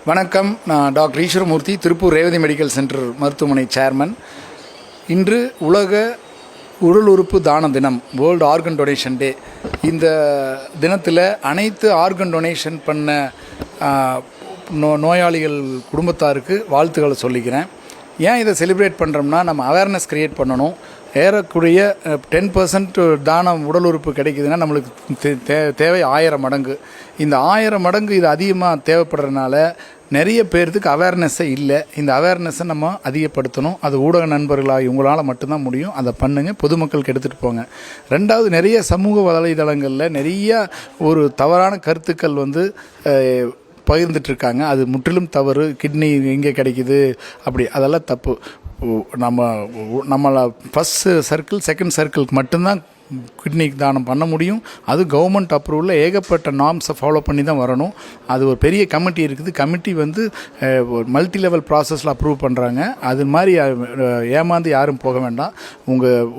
வணக்கம். நான் doctor Eswaramoorthy, Tiruppur Revathi medical centre மருத்துவமனை சேர்மன். இன்று உலக உடல் உறுப்பு தான தினம், வேர்ல்டு ஆர்கன் டொனேஷன் டே. இந்த தினத்தில் அனைத்து ஆர்கன் டொனேஷன் பண்ண நோயாளிகள் குடும்பத்தாருக்கு வாழ்த்துக்களை சொல்லிக்கிறேன். ஏன் இதை செலிப்ரேட் பண்ணுறோம்னா, நம்ம அவேர்னஸ் க்ரியேட் பண்ணணும். ஏறக்குறைய 10% தானம் உடல் உறுப்பு கிடைக்குதுன்னா நம்மளுக்கு தேவை 1000 மடங்கு. இந்த 1000 மடங்கு இது அதிகமாக தேவைப்படுறதுனால நிறைய பேர்த்துக்கு அவேர்னஸ்ஸே இல்லை. இந்த அவேர்னஸை நம்ம அதிகப்படுத்தணும். அது ஊடக நண்பர்களாக இவங்களால் மட்டும்தான் முடியும். அதை பண்ணுங்கள், பொதுமக்களுக்கு எடுத்துகிட்டு போங்க. ரெண்டாவது, நிறைய சமூக வலைதளங்களில் நிறைய ஒரு தவறான கருத்துக்கள் பகிர்ந்துட்டுருக்காங்க. அது முற்றிலும் தவறு. கிட்னி எங்கே கிடைக்குது அப்படி, அதெல்லாம் தப்பு. நம்மளை ஃபஸ்ட் சர்க்கிள் செகண்ட் சர்க்கிளுக்கு மட்டும்தான் கிட்னி தானம் பண்ண முடியும். அது கவர்மெண்ட் அப்ரூவலில் ஏகப்பட்ட நார்ம்ஸை ஃபாலோ பண்ணி தான் வரணும். அது ஒரு பெரிய கமிட்டி இருக்குது. கமிட்டி ஒரு மல்டி லெவல் ப்ராசஸில் அப்ரூவ் பண்ணுறாங்க. அது மாதிரி ஏமாந்து யாரும் போக வேண்டாம்.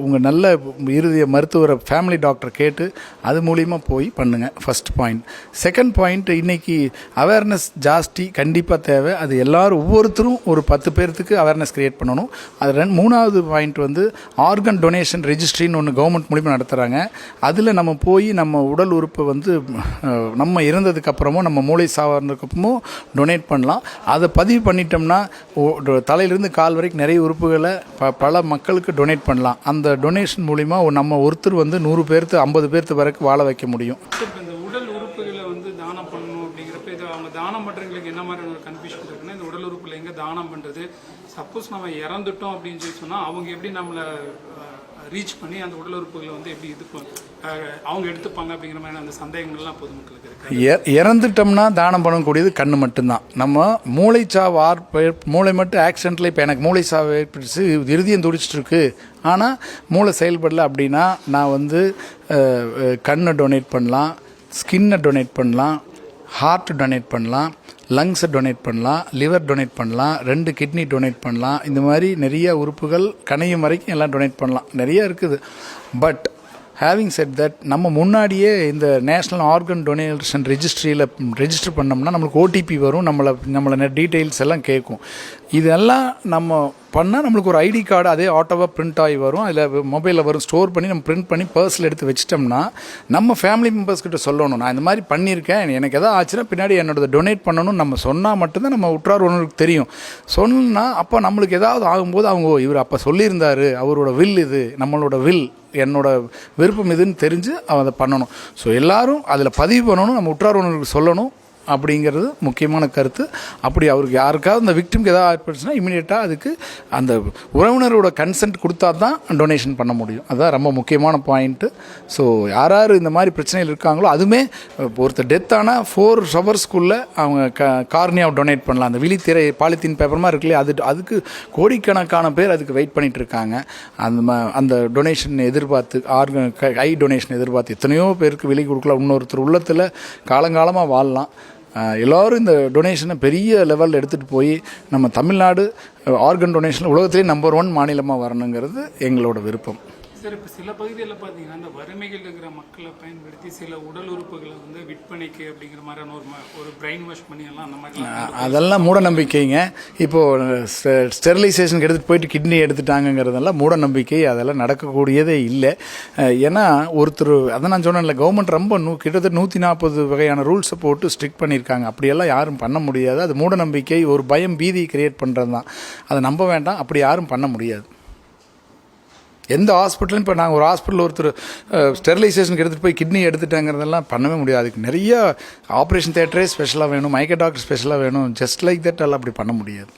உங்கள் நல்ல இறுதிய மருத்துவரை ஃபேமிலி டாக்டர் கேட்டு அது மூலிமா போய் பண்ணுங்கள். First point. செகண்ட் பாயிண்ட், இன்றைக்கி அவேர்னஸ் ஜாஸ்தி கண்டிப்பாக தேவை. அது எல்லோரும் ஒவ்வொருத்தரும் ஒரு 10 பேர்த்துக்கு அவேர்னஸ் க்ரியேட் பண்ணணும். அது மூணாவது பாயிண்ட் ஆர்கன் டொனேஷன் ரெஜிஸ்ட்ரின்னு ஒன்று கவர்மெண்ட் மூலிமா நடத்துகிறாங்க. அதில் நம்ம போய் நம்ம உடல் உறுப்பை நம்ம இறந்ததுக்கப்புறமோ நம்ம மூளை சாவறதுக்கப்புறமோ டொனேட் பண்ணலாம். அதை பதிவு பண்ணிட்டோம்னா தலையிலிருந்து கால் வரைக்கும் நிறைய உறுப்புகளை பல மக்களுக்கு டொனேட் பண்ணலாம். அந்த டொனேஷன் மூலிமா நம்ம ஒருத்தர் 100 பேர்த்து 50 பேர்த்து வரைக்கும் வாழ வைக்க முடியும். இந்த உடல் உறுப்புகளை தானம் பண்ணணும் அப்படிங்கிறப்ப இது அவங்க தானம் பண்ணுறவங்களுக்கு என்ன மாதிரி ஒரு கன்ஃபியூஷன் இருக்குன்னா, இந்த உடல் உறுப்புல எங்கே தானம் பண்ணுறது, சப்போஸ் நம்ம இறந்துட்டோம் அப்படின்னு சொல்லி சொன்னால் அவங்க எப்படி நம்மளை ரீச் பண்ணி அந்த உடல் உறுப்புகளை எப்படி அவங்க எடுத்துப்பாங்க அப்படிங்கிற மாதிரி அந்த சந்தேகங்கள்லாம் பொதுமக்களுக்கு இருக்கு. இறந்துட்டோம்னா தானம் பண்ணக்கூடியது கண்ணு மட்டும்தான். நம்ம மூளைச்சாவு மூளை மட்டும் ஆக்சிடென்ட்ல இப்போ எனக்கு மூளைச்சாவு ஏற்பட்டுச்சு, இறுதியம் துடிச்சிட்டு இருக்கு, ஆனால் மூளை செயல்படல அப்படின்னா நான் கண்ணை டொனேட் பண்ணலாம், ஸ்கின்னை டொனேட் பண்ணலாம், ஹார்ட் டொனேட் பண்ணலாம், லங்ஸை டொனேட் பண்ணலாம், லிவர் டொனேட் பண்ணலாம், 2 கிட்னி டொனேட் பண்ணலாம். இந்த மாதிரி நிறைய உறுப்புகள் கணையும் வரைக்கும் எல்லாம் டொனேட் பண்ணலாம். நிறைய இருக்குது. பட் ஹேவிங் செட் தட், நம்ம முன்னாடியே இந்த நேஷ்னல் ஆர்கன் டொனேஷன் ரெஜிஸ்டர் பண்ணோம்னா நம்மளுக்கு ஓடிபி வரும், நம்மளை டீட்டெயில்ஸ் எல்லாம் கேட்கும். இதெல்லாம் நம்ம பண்ணால் நம்மளுக்கு ஒரு ஐடி கார்டு அதே ஆட்டோவாக பிரிண்ட் ஆகி வரும். அதில் மொபைலில் வரும். ஸ்டோர் பண்ணி நம்ம பிரிண்ட் பண்ணி பர்ஸில் எடுத்து வச்சிட்டோம்னா நம்ம ஃபேமிலி மெம்பர்ஸ்கிட்ட சொல்லணும், நான் இந்த மாதிரி பண்ணியிருக்கேன், எனக்கு எதாவது ஆச்சுன்னா பின்னாடி என்னோட டொனேட் பண்ணணும்னு நம்ம சொன்னால் மட்டும்தான் நம்ம உற்றார் உணர்வுக்கு தெரியும். சொன்னால் அப்போ நம்மளுக்கு ஏதாவது ஆகும்போது இவர் அப்போ சொல்லியிருந்தார், அவரோட வில் இது, நம்மளோட வில், என்னோட விருப்பம் இதுன்னு தெரிஞ்சு அதை பண்ணணும். ஸோ எல்லோரும் அதில் பதிவு பண்ணணும், நம்ம உற்றார் உணர்வுக்கு சொல்லணும் அப்படிங்கிறது முக்கியமான கருத்து. அப்படி அவருக்கு யாருக்காவது இந்த விக்டிம்க்கு எதாவது ஏற்பட்டுச்சுன்னா இமீடியட்டாக அதுக்கு அந்த உறவினரோட கன்சென்ட் கொடுத்தா தான் டொனேஷன் பண்ண முடியும். அதுதான் ரொம்ப முக்கியமான பாயிண்ட்டு. ஸோ யார் இந்த மாதிரி பிரச்சனைகள் இருக்காங்களோ, அதுவுமே ஒருத்தர் டெத் ஆனால் 4 ஹவர்ஸ்க்குள்ளே அவங்க கார்னியாவை டொனேட் பண்ணலாம். அந்த விழித்திரை பாலித்தீன் பேப்பர் மாதிரி இருக்குல்லையே, அதுக்கு கோடிக்கணக்கான பேர் அதுக்கு வெயிட் பண்ணிகிட்டு இருக்காங்க. அந்த டொனேஷன் எதிர்பார்த்து, ஐ டொனேஷன் எதிர்பார்த்து எத்தனையோ பேருக்கு வெளியே கொடுக்கலாம். இன்னொருத்தர் உள்ளத்தில் காலங்காலமாக வாழலாம். எல்லோரும் இந்த டொனேஷனை பெரிய லெவலில் எடுத்துகிட்டு போய் நம்ம தமிழ்நாடு ஆர்கன் டொனேஷன் உலகத்திலே நம்பர் 1 மாநிலமாக வரணுங்கிறது எங்களோட விருப்பம். சார், இப்போ சில பகுதிகளில் பார்த்தீங்கன்னா இந்த வறுமைகள் இருக்கிற மக்களை பயன்படுத்தி சில உடல் உறுப்புகளை விற்பனைக்கு அப்படிங்கிற மாதிரியான ஒரு பிரெயின் வாஷ் பண்ணி எல்லாம் அந்த மாதிரி அதெல்லாம் மூட நம்பிக்கைங்க. இப்போது ஸ்டெரிலைசேஷனுக்கு எடுத்துகிட்டு போயிட்டு கிட்னி எடுத்துட்டாங்கிறதெல்லாம் மூட நம்பிக்கை. அதெல்லாம் நடக்கக்கூடியதே இல்லை. ஏன்னா ஒருத்தர், அதை நான் சொன்னேன்ல, கவர்மெண்ட் ரொம்ப கிட்டத்தட்ட 140 வகையான ரூல்ஸை போட்டு ஸ்ட்ரிக்ட் பண்ணியிருக்காங்க. அப்படியெல்லாம் யாரும் பண்ண முடியாது. அது மூட நம்பிக்கை, ஒரு பயம், பீதி கிரியேட் பண்ணுறது தான். அதை நம்ப வேண்டாம். அப்படி யாரும் பண்ண முடியாது. எந்த ஹாஸ்பிட்டலும், இப்போ நாங்கள் ஒரு ஹாஸ்பிட்டலில் ஒருத்தர் ஸ்டெரிலைசேஷனுக்கு எடுத்துகிட்டு போய் கிட்னி எடுத்துட்டாங்கிறதெல்லாம் பண்ணவே முடியாது. அதுக்கு நிறைய ஆப்ரேஷன் தியேட்டரே ஸ்பெஷலாக வேணும், மைக்கோ டாக்டர் ஸ்பெஷலாக வேணும். ஜஸ்ட் லைக் தட் எல்லாம் அப்படி பண்ண முடியாது.